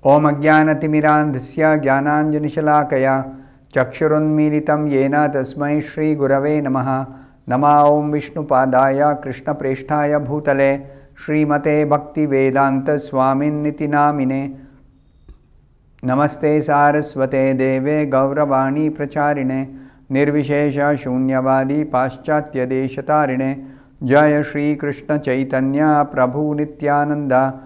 Om Ajnanatimirandhasya Jnananjanishalaakaya Chakshurunmilitam Yena Tasmai Shri Gurave Namaha Nama Om Vishnupadaya Krishna Presthaya Bhutale Srimate Bhaktivedanta Swamin Niti Namine Namaste Saraswate Deve Gauravani Pracharine Nirvishesha Shunyavadi Paschatya Deshatarine Jaya Shri Krishna Chaitanya Prabhu Nityananda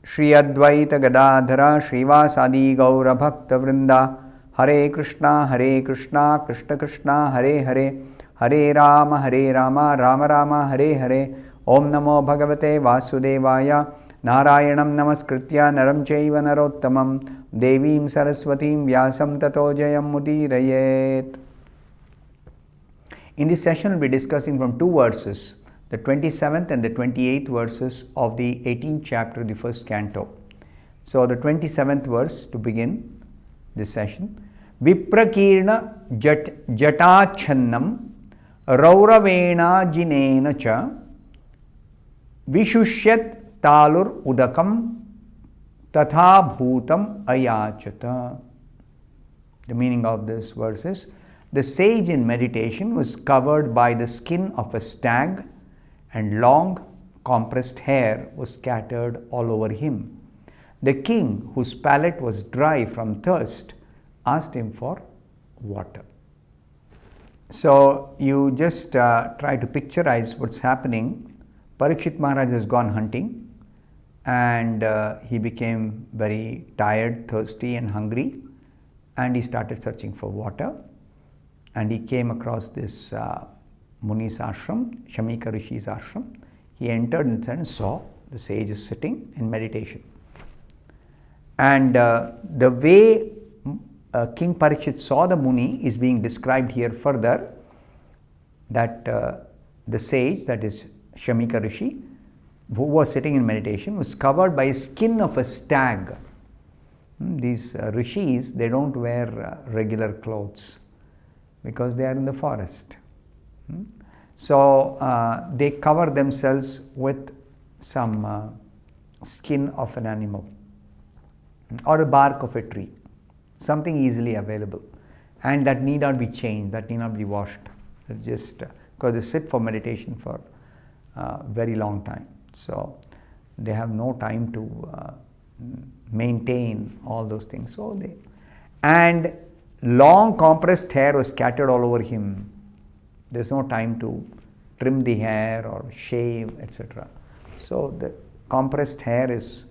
Shri Advaita Gadadhara Srivasadi Gaura Bhakta Vrinda Hare Krishna Krishna Krishna Hare Hare Hare Rama Rama Rama Hare Hare Om Namo Bhagavate Vasudevaya Narayanam Namaskritya Naram Chaiva Narottamam Devim Saraswatim Vyasam Tato Jayam Mudirayet. In this session, we'll be discussing from two verses, the 27th and the 28th verses of the 18th chapter of the first canto. So, the 27th verse to begin this session. Viprakirna jatachannam rauravena jinena cha vishushyat talur udakam tatha bhutam ayachata. The meaning of this verse is, the sage in meditation was covered by the skin of a stag, and long compressed hair was scattered all over him. The king, whose palate was dry from thirst, asked him for water. So you just try to picturize what's happening. Parikshit Maharaj has gone hunting, and he became very tired, thirsty and hungry, and he started searching for water, and he came across this Muni's ashram, Shamika Rishi's ashram. He entered inside and saw the sage is sitting in meditation. And the way King Parikshit saw the Muni is being described here further, that the sage, that is Shamika Rishi, who was sitting in meditation, was covered by skin of a stag. These rishis, they don't wear regular clothes because they are in the forest. So they cover themselves with some skin of an animal or a bark of a tree, something easily available, and that need not be changed, that need not be washed. Just because they sit for meditation for a very long time, so they have no time to maintain all those things. So they, and long compressed hair was scattered all over him. There's no time to trim the hair or shave, etc. So the compressed hair is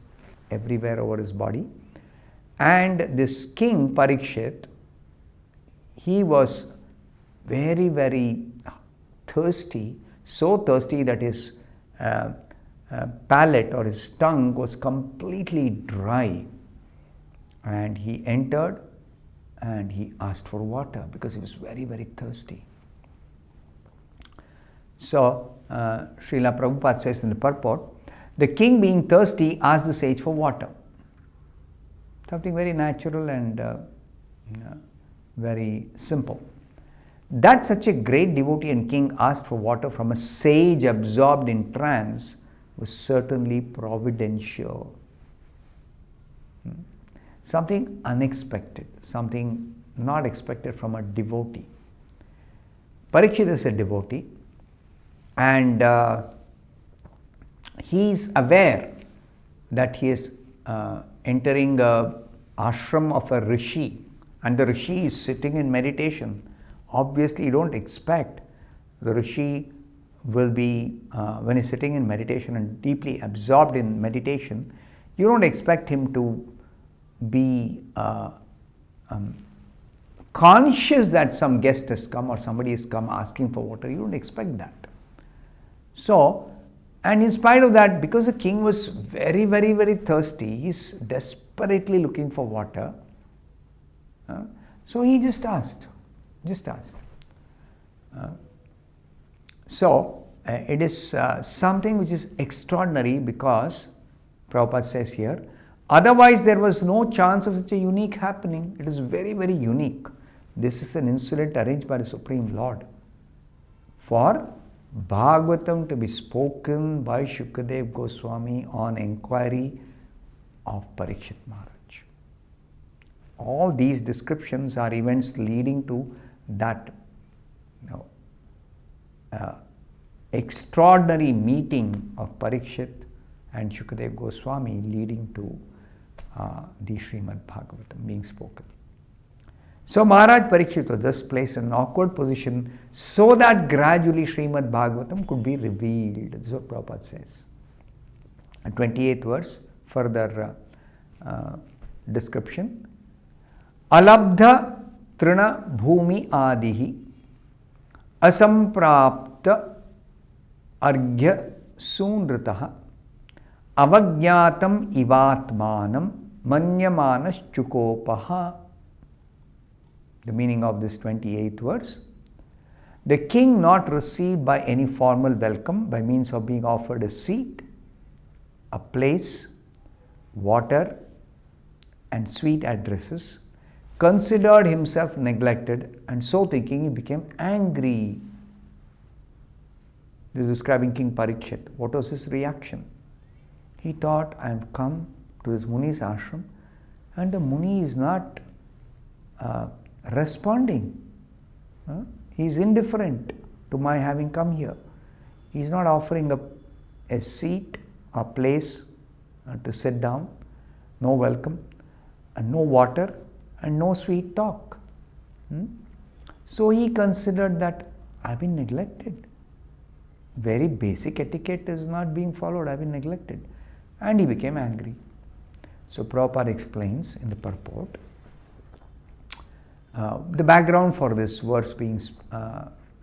everywhere over his body. And this king Parikshit, he was very, very thirsty, so thirsty that his palate or his tongue was completely dry. And he entered and he asked for water because he was very, very thirsty. So, Srila Prabhupada says in the purport, the king being thirsty asked the sage for water. Something very natural and very simple. That such a great devotee and king asked for water from a sage absorbed in trance was certainly providential. Something unexpected, something not expected from a devotee. Parikshit is a devotee, and he is aware that he is entering a ashram of a rishi, and the rishi is sitting in meditation. Obviously, you don't expect the rishi will be, when he's sitting in meditation and deeply absorbed in meditation, you don't expect him to be conscious that some guest has come or somebody has come asking for water. You don't expect that. So, and in spite of that, because the king was very, very, very thirsty, he's desperately looking for water. So he just asked. So it is something which is extraordinary, because Prabhupada says here, otherwise there was no chance of such a unique happening. It is very, very unique. This is an incident arranged by the Supreme Lord for Bhagavatam to be spoken by Shukadev Goswami on inquiry of Parikshit Maharaj. All these descriptions are events leading to that extraordinary meeting of Parikshit and Shukadev Goswami, leading to the Srimad Bhagavatam being spoken. So Maharaj Parikshit was just placed in an awkward position so that gradually Srimad Bhagavatam could be revealed. This is what Prabhupada says. And 28th verse, further description. Alabdha trina bhumi adihi asamprapta arghya sunritaha avagyatam ivatmanam manyamanas chukopaha. The meaning of this 28th verse. The king not received by any formal welcome by means of being offered a seat, a place, water and sweet addresses, considered himself neglected, and so thinking he became angry. This is describing King Parikshit. What was his reaction? He thought, I have come to this Muni's ashram and the Muni is not responding. He is indifferent to my having come here. He is not offering a seat, a place to sit down, no welcome, and no water, and no sweet talk. So he considered that I have been neglected. Very basic etiquette is not being followed. I have been neglected. And he became angry. So Prabhupada explains in the purport the background for this verse being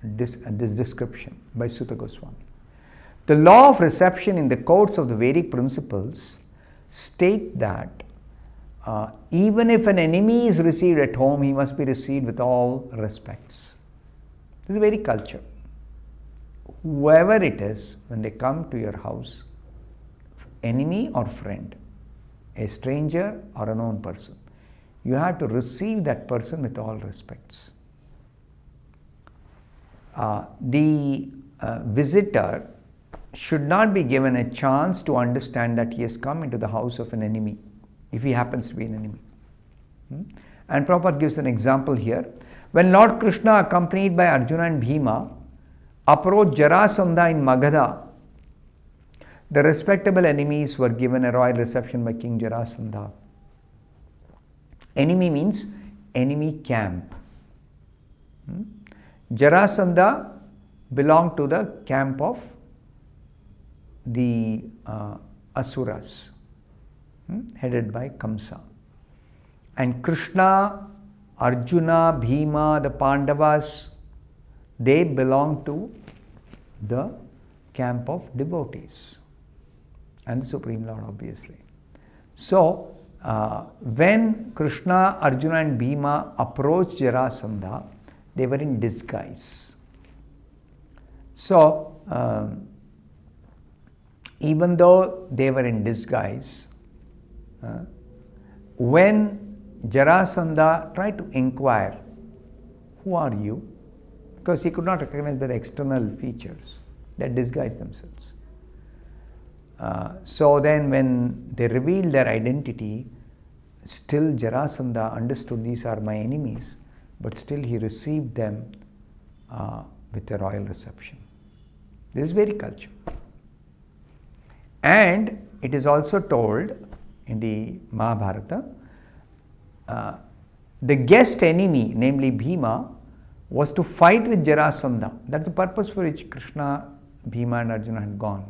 this description by Sutta Goswami. The law of reception in the courts of the Vedic principles state that even if an enemy is received at home, he must be received with all respects. This is Vedic culture. Whoever it is, when they come to your house, enemy or friend, a stranger or a known person, you have to receive that person with all respects. The visitor should not be given a chance to understand that he has come into the house of an enemy, if he happens to be an enemy. And Prabhupada gives an example here. When Lord Krishna, accompanied by Arjuna and Bhima, approached Jarasandha in Magadha, the respectable enemies were given a royal reception by King Jarasandha. Enemy means enemy camp. Jarasandha belonged to the camp of the Asuras, headed by Kamsa. And Krishna, Arjuna, Bhima, the Pandavas, they belong to the camp of devotees and the Supreme Lord, obviously. So, when Krishna, Arjuna and Bhima approached Jarasandha, they were in disguise. So, even though they were in disguise, when Jarasandha tried to inquire, who are you? Because he could not recognize by the external features that disguised themselves. So then when they revealed their identity, still Jarasandha understood these are my enemies, but still he received them with a royal reception. This is Vedic culture. And it is also told in the Mahabharata, the guest enemy, namely Bhima, was to fight with Jarasandha. That's the purpose for which Krishna, Bhima and Arjuna had gone.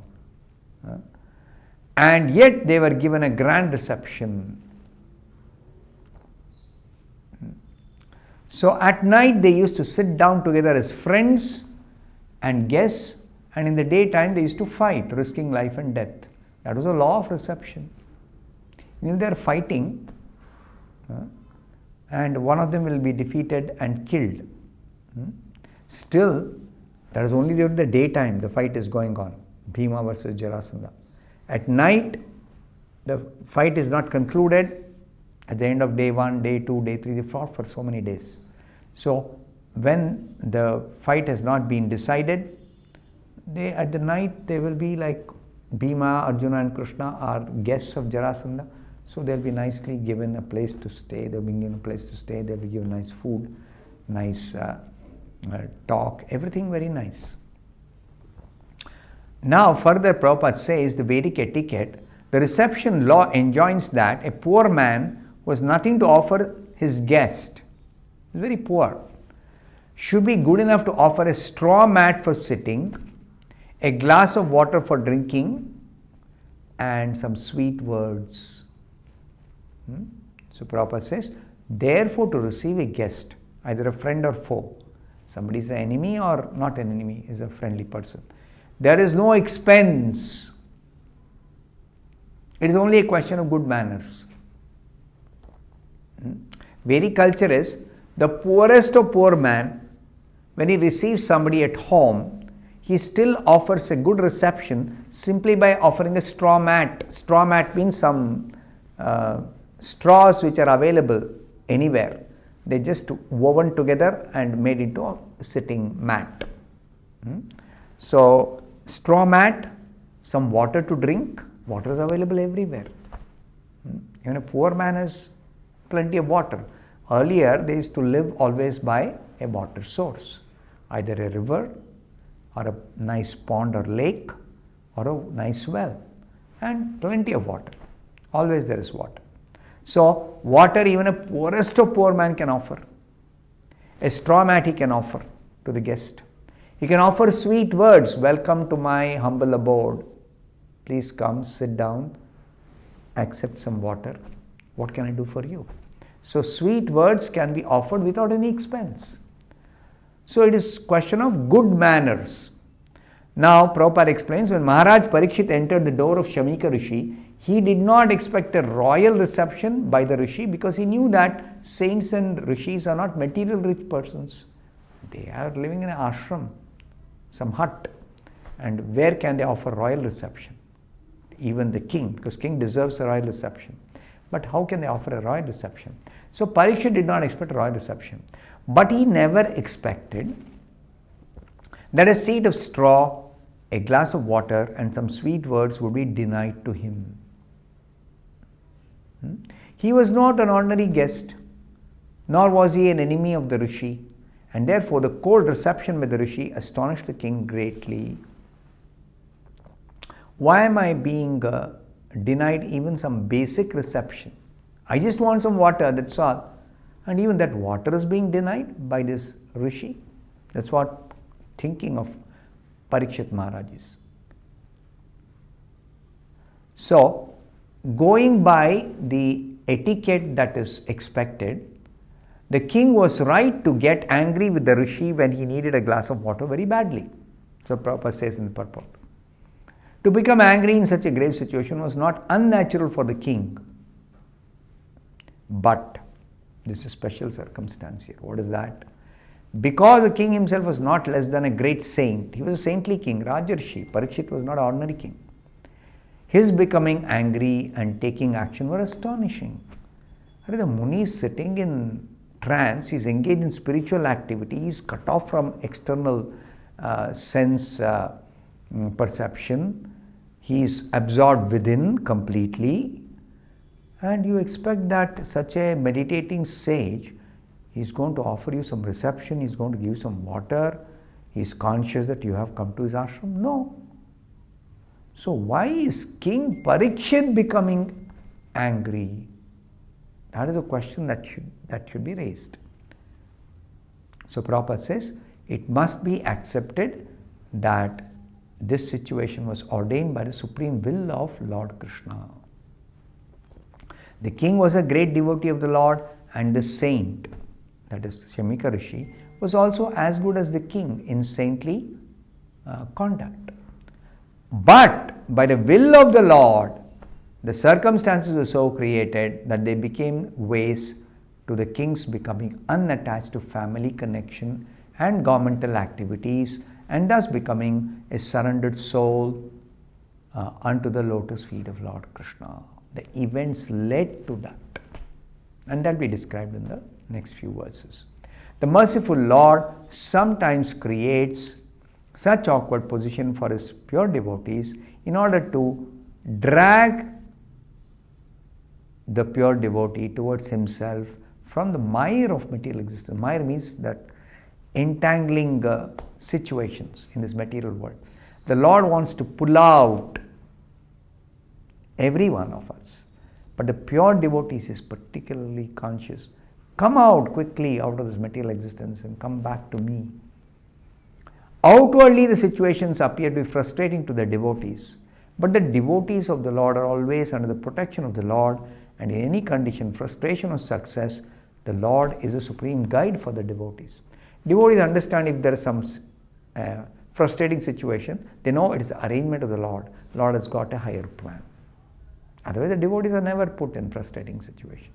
And yet they were given a grand reception. So at night they used to sit down together as friends and guests, and in the daytime they used to fight, risking life and death. That was a law of reception. If they are fighting, and one of them will be defeated and killed, still that is only during the daytime the fight is going on, Bhima versus Jarasandha. At night the fight is not concluded. At the end of day 1, day 2, day 3, they fought for so many days. So when the fight has not been decided, at the night they will be like Bhima, Arjuna and Krishna are guests of Jarasandha. So they'll be nicely given a place to stay, they'll be given a place to stay, they'll be given nice food, nice talk, everything very nice. Now further Prabhupada says the Vedic etiquette, the reception law enjoins that a poor man who has nothing to offer his guest, very poor, should be good enough to offer a straw mat for sitting, a glass of water for drinking, and some sweet words. So Prabhupada says, therefore to receive a guest, either a friend or foe, somebody is an enemy or not an enemy, is a friendly person, there is no expense. It is only a question of good manners. Vedic culture is the poorest of poor man, when he receives somebody at home, he still offers a good reception simply by offering a straw mat. Straw mat means some straws which are available anywhere. They just woven together and made into a sitting mat. So straw mat, some water to drink. Water is available everywhere. Even a poor man has plenty of water. Earlier they used to live always by a water source, either a river or a nice pond or lake or a nice well, and plenty of water. Always there is water. So water even a poorest of poor man can offer. A straw mat he can offer to the guest. He can offer sweet words. Welcome to my humble abode. Please come, sit down, accept some water. What can I do for you? So sweet words can be offered without any expense. So it is question of good manners. Now Prabhupada explains, when Maharaj Parikshit entered the door of Shamika Rishi, he did not expect a royal reception by the Rishi because he knew that saints and Rishis are not material rich persons. They are living in an ashram, some hut. And where can they offer royal reception? Even the king, because king deserves a royal reception. But how can they offer a royal reception? So Parikshit did not expect a royal reception. But he never expected that a seat of straw, a glass of water, and some sweet words would be denied to him. He was not an ordinary guest, nor was he an enemy of the Rishi, and therefore the cold reception by the Rishi astonished the king greatly. Why am I being denied even some basic reception? I just want some water, that's all. And even that water is being denied by this Rishi. That's what thinking of Parikshit Maharaj is. So, going by the etiquette that is expected, the king was right to get angry with the Rishi when he needed a glass of water very badly. So Prabhupada says in the purport. To become angry in such a grave situation was not unnatural for the king. But, this is a special circumstance here. What is that? Because the king himself was not less than a great saint. He was a saintly king, Rajarshi. Parikshit was not an ordinary king. His becoming angry and taking action were astonishing. The Muni is sitting in trance, he is engaged in spiritual activity, he is cut off from external sense perception, he is absorbed within completely, and you expect that such a meditating sage, he is going to offer you some reception, he is going to give you some water, he is conscious that you have come to his ashram? No. So why is King Parikshit becoming angry? That is a question that should be raised. So Prabhupada says, it must be accepted that this situation was ordained by the supreme will of Lord Krishna. The king was a great devotee of the Lord, and the saint, that is Shamika Rishi, was also as good as the king in saintly conduct. But by the will of the Lord, the circumstances were so created that they became ways to the king's becoming unattached to family connection and governmental activities, and thus becoming a surrendered soul unto the lotus feet of Lord Krishna. The events led to that, and that will be described in the next few verses. The merciful Lord sometimes creates such awkward position for his pure devotees in order to drag the pure devotee towards himself from the mire of material existence. Mire means that entangling situations in this material world. The Lord wants to pull out every one of us. But the pure devotees is particularly conscious. Come out quickly out of this material existence and come back to me. Outwardly, the situations appear to be frustrating to the devotees. But the devotees of the Lord are always under the protection of the Lord, and in any condition, frustration or success, the Lord is a supreme guide for the devotees. Devotees understand if there is some frustrating situation, they know it is the arrangement of the Lord. The Lord has got a higher plan. Otherwise, the devotees are never put in frustrating situation,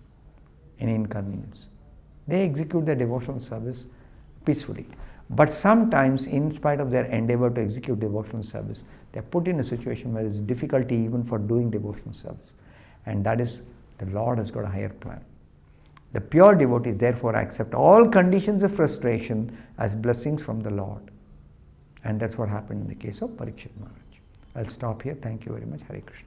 any inconvenience. They execute their devotional service peacefully. But sometimes, in spite of their endeavor to execute devotional service, they are put in a situation where there is difficulty even for doing devotional service. And that is, the Lord has got a higher plan. The pure devotees therefore accept all conditions of frustration as blessings from the Lord. And that's what happened in the case of Parikshit Maharaj. I'll stop here. Thank you very much. Hare Krishna.